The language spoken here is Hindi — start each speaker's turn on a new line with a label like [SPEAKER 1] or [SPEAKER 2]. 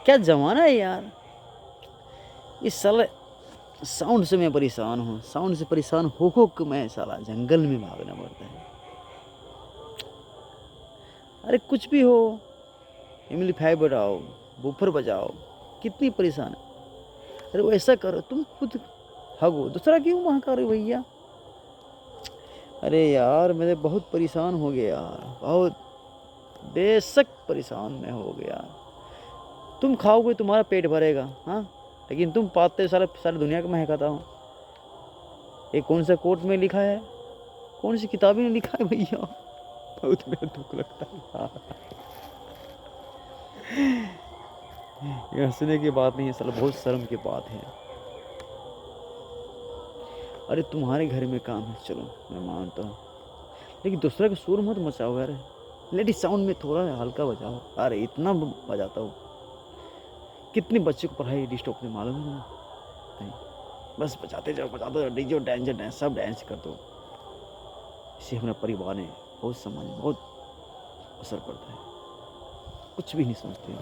[SPEAKER 1] क्या ज़माना है यार। इस साले साउंड से मैं परेशान हूँ, साउंड से परेशान हो के मैं साला जंगल में भागना पड़ता है। अरे कुछ भी हो, एम्पलीफायर बढ़ाओ, बूफर बजाओ, कितनी परेशान है। अरे वैसा करो, तुम खुद हगो, दूसरा क्यों महका रहे हो भैया। अरे यार मैं तो बहुत परेशान हो गया यार, बहुत बेशक परेशान मैं हो गया। तुम खाओगे तुम्हारा पेट भरेगा, हाँ, लेकिन तुम पाते सारे सारी दुनिया को महकाता हूँ। ये कौन सा कोर्ट में लिखा है, कौन सी किताबें में लिखा है भैया। बहुत मेरा दुख लगता है यार। ये हंसने की बात नहीं है साला, बहुत शर्म की बात है। अरे तुम्हारे घर में काम है, चलो मैं मानता हूँ, लेकिन दूसरा का शोर मत मचाओ यार। लेडी साउंड में थोड़ा हल्का बजाओ। अरे इतना बजाता हूँ, कितने बच्चे को पढ़ाई डिस्टर्ब में मालूम है ना। नहीं, बस बजाते जाओ डीजे डांस सब डांस कर दो। इससे हमारे परिवार में बहुत समाज में बहुत असर पड़ता है, कुछ भी नहीं समझते।